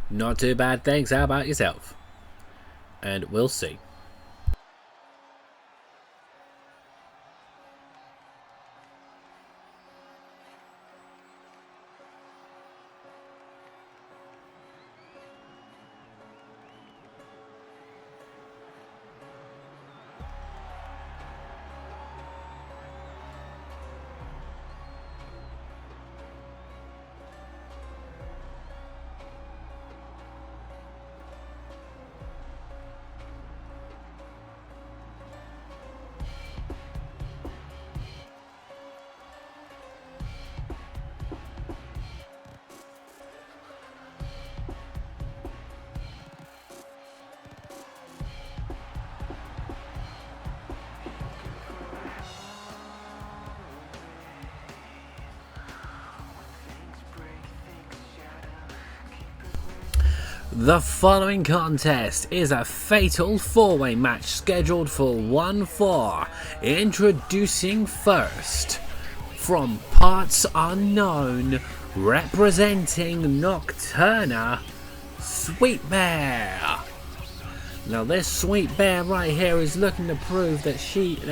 Not too bad, thanks. How about yourself? And we'll see. The following contest is a fatal four-way match scheduled for 1-4. Introducing first, from parts unknown, representing Nocturna, Sweet Bear. Now this Sweet Bear right here is looking to prove that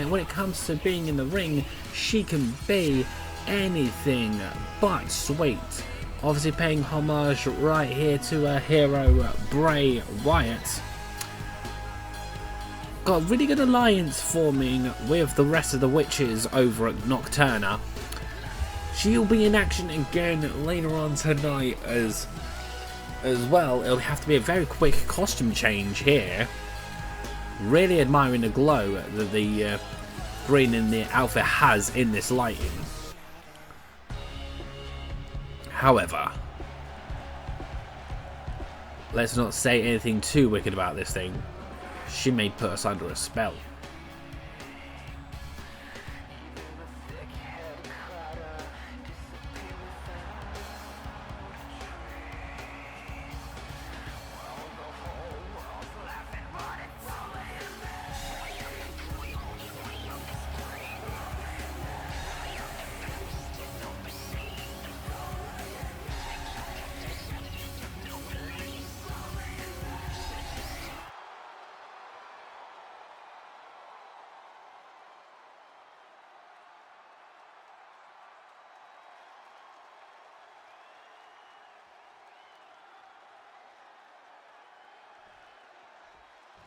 when it comes to being in the ring, she can be anything but sweet. Obviously paying homage right here to her hero Bray Wyatt. Got a really good alliance forming with the rest of the witches over at Nocturna. She'll be in action again later on tonight as well. It'll have to be a very quick costume change here. Really admiring the glow that the green in the outfit has in this lighting. However, let's not say anything too wicked about this thing. She may put us under a spell.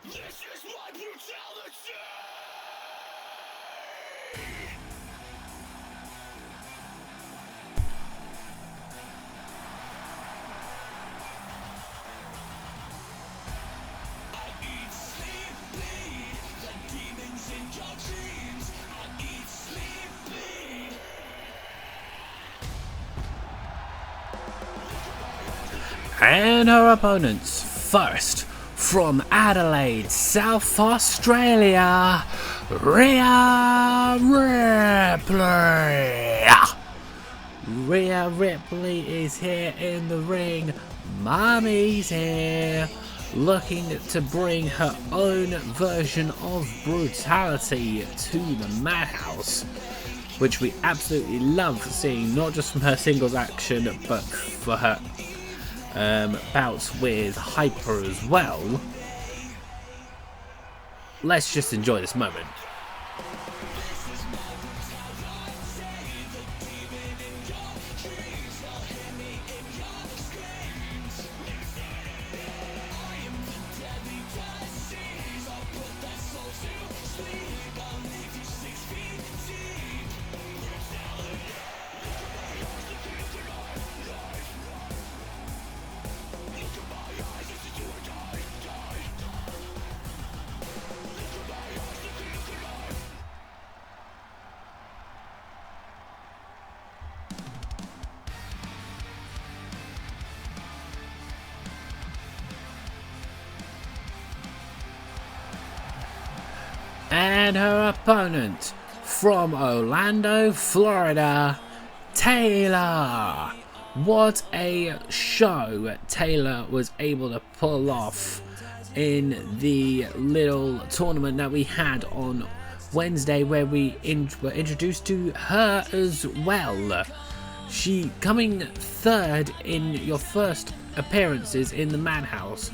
This is my brutality! I eat, sleep, bleed, like demons in your dreams. I eat, sleep, bleed. And her opponents first, from Adelaide, South Australia, Rhea Ripley. Rhea Ripley is here in the ring. Mommy's here, looking to bring her own version of brutality to the Madhouse, which we absolutely love seeing, not just from her singles action, but for her bouts with Hyper as well. Let's just enjoy this moment. And her opponent, from Orlando, Florida, Taylor. What a show Taylor was able to pull off in the little tournament that we had on Wednesday, where we were introduced to her as well. She coming third in your first appearances in the Madhouse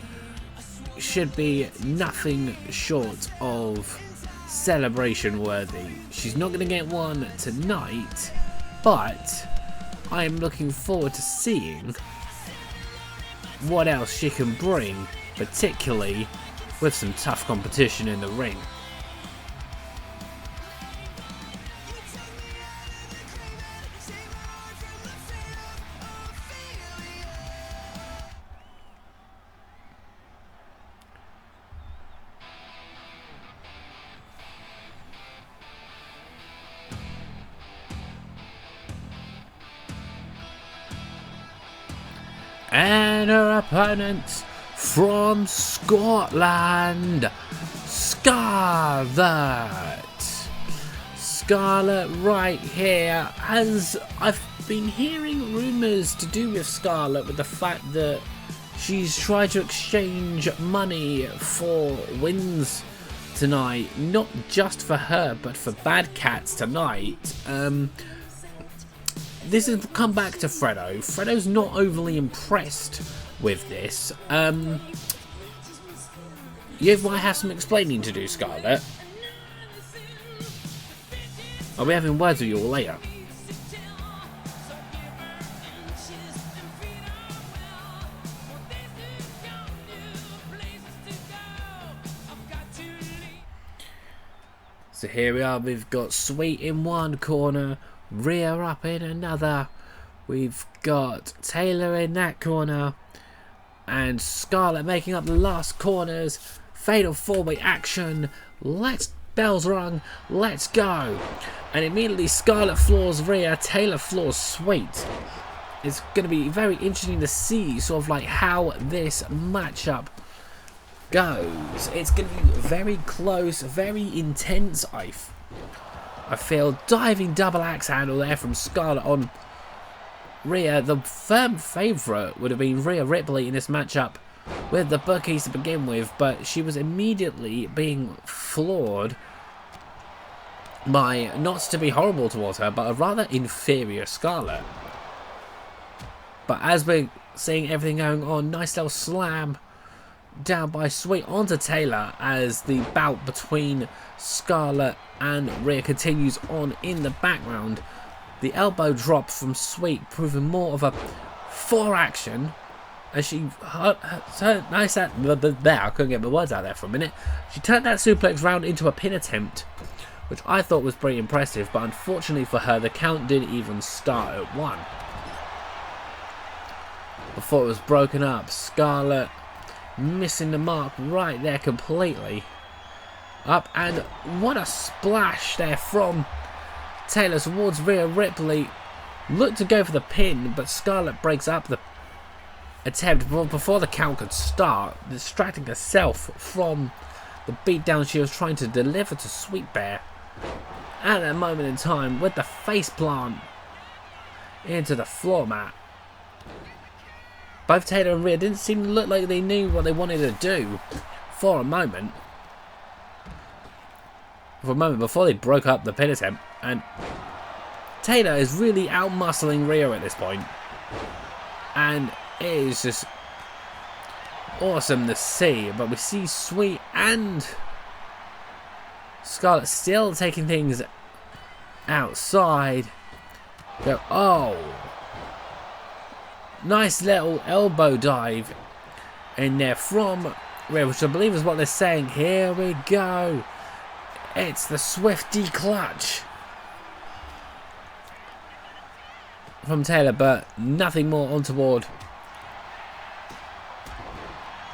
should be nothing short of celebration worthy. She's not going to get one tonight, but I am looking forward to seeing what else she can bring, particularly with some tough competition in the ring. And her opponent from Scotland, Scarlet. Scarlet right here. As I've been hearing rumours to do with Scarlet, with the fact that she's tried to exchange money for wins tonight, not just for her but for Bad Cats tonight. This has come back to Fredo. Fredo's not overly impressed with this. You might have some explaining to do, Scarlet. I'll be having words with you all later. So here we are, we've got Sweet in one corner, Rhea up in another, we've got Taylor in that corner, and Scarlet making up the last corners. Fatal 4-way action, bells rung, let's go. And immediately Scarlet floors Rhea, Taylor floors Sweet. It's going to be very interesting to see sort of like how this matchup goes. It's going to be very close, very intense. I feel diving double axe handle there from Scarlet on Rhea. The firm favourite would have been Rhea Ripley in this matchup with the bookies to begin with, but she was immediately being floored by, not to be horrible towards her, but a rather inferior Scarlet. But as we're seeing everything going on, nice little slam down by Sweet onto Taylor as the bout between Scarlet and Rhea continues on in the background. The elbow drop from Sweet proving more of a fore action as she I couldn't get my words out there for a minute. She turned that suplex round into a pin attempt, which I thought was pretty impressive, but unfortunately for her the count didn't even start at 1 before it was broken up. Scarlet missing the mark right there completely. Up, and what a splash there from Taylor towards Rhea Ripley. Looked to go for the pin, but Scarlet breaks up the attempt before the count could start, distracting herself from the beatdown she was trying to deliver to Sweet Bear at that moment in time, with the face plant into the floor mat. Both Taylor and Rhea didn't seem to look like they knew what they wanted to do for a moment. Before they broke up the pin attempt, and Taylor is really out-muscling Rhea at this point. And it is just awesome to see. But we see Sweet and Scarlet still taking things outside. Go, oh. Nice little elbow dive in there from Rhea, which I believe is what they're saying. Here we go. It's the Swifty clutch from Taylor, but nothing more untoward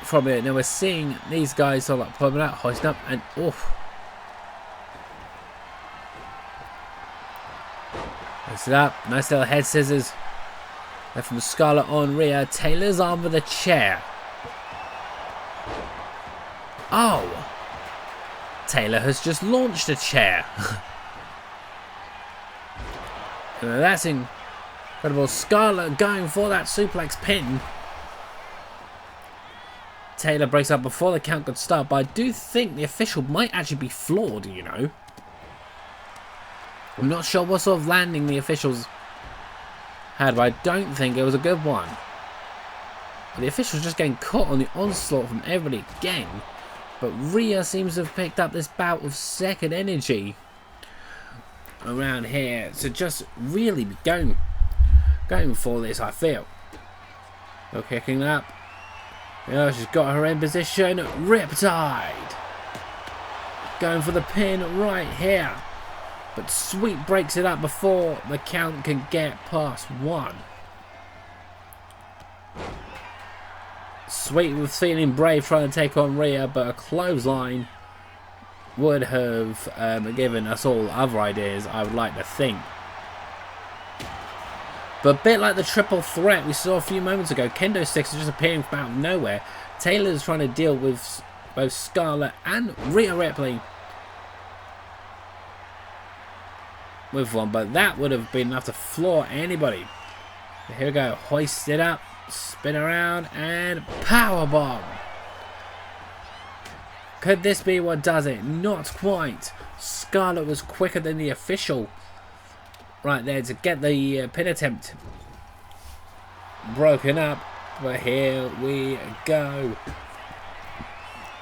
from it. Now we're seeing these guys sort of like pulling out, hoisting up, and oof. Hoist it up. Nice little head scissors. They're from Scarlet on Rhea. Taylor's arm with a chair. Oh. Taylor has just launched a chair. That's incredible. Scarlet going for that suplex pin. Taylor breaks up before the count could start, but I do think the official might actually be flawed, you know. I'm not sure what sort of landing the officials had, but I don't think it was a good one. The official's just getting caught on the onslaught from everybody again. But Rhea seems to have picked up this bout of second energy around here to just really be going for this, I feel. Still kicking up. Yeah, she's got her in position. Riptide. Going for the pin right here. But Sweet breaks it up before the count can get past 1. Sweet was feeling brave trying to take on Rhea, but a clothesline would have given us all other ideas, I would like to think. But a bit like the triple threat we saw a few moments ago, kendo sticks are just appearing from out of nowhere. Taylor's trying to deal with both Scarlet and Rhea Ripley with one, but that would have been enough to floor anybody. Here we go, hoist it up, spin around, and powerbomb. Could this be what does it? Not quite. Scarlet was quicker than the official right there to get the pin attempt broken up, but here we go.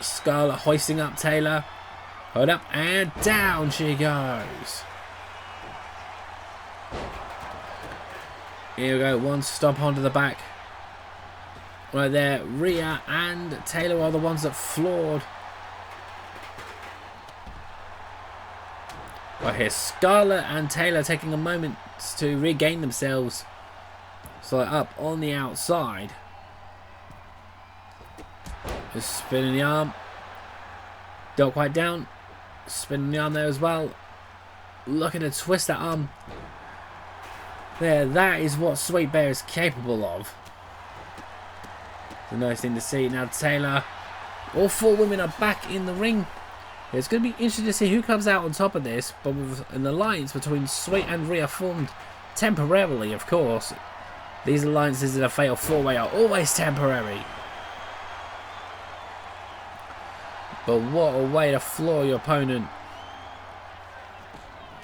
Scarlet hoisting up Taylor. Hold up, and down she goes. Here we go, one stomp onto the back. Right there, Rhea and Taylor are the ones that floored. Right here, Scarlet and Taylor taking a moment to regain themselves. So up on the outside. Just spinning the arm. Don't quite down. Spinning the arm there as well. Looking to twist that arm. There, that is what Sweet Bear is capable of. It's a nice thing to see. Now Taylor, all 4 women are back in the ring. It's going to be interesting to see who comes out on top of this, but with an alliance between Sweet and Rhea formed temporarily, of course. These alliances in a fatal 4-way are always temporary. But what a way to floor your opponent.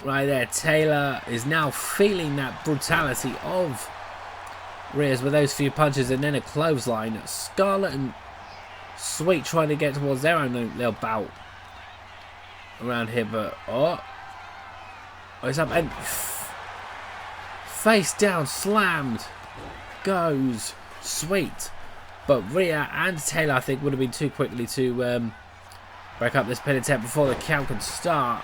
Right there, Taylor is now feeling that brutality of Rhea's with those few punches and then a clothesline. Scarlet and Sweet trying to get towards their own little bout around here, but it's up and face down, slammed goes Sweet. But Rhea and Taylor, I think, would have been too quickly to break up this pin attempt before the count could start.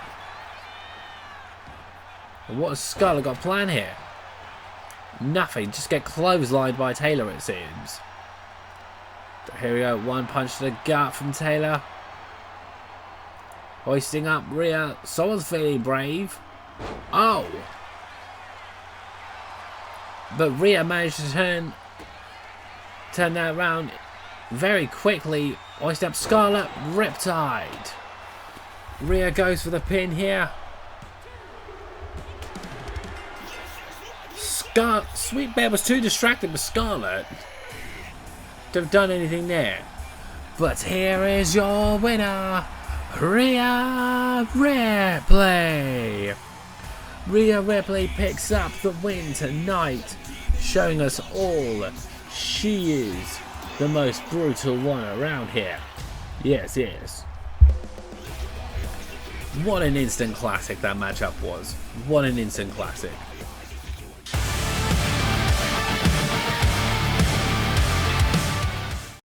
And what has Scarlet got planned here? Nothing, just get clotheslined by Taylor, it seems. But here we go, one punch to the gut from Taylor. Hoisting up Rhea, someone's feeling brave. Oh! But Rhea managed to turn that around very quickly. Hoist up Scarlet, Riptide. Rhea goes for the pin here. Sweet Bear was too distracted with Scarlet to have done anything there. But here is your winner, Rhea Ripley. Rhea Ripley picks up the win tonight, showing us all she is the most brutal one around here. Yes, yes. What an instant classic that matchup was. What an instant classic.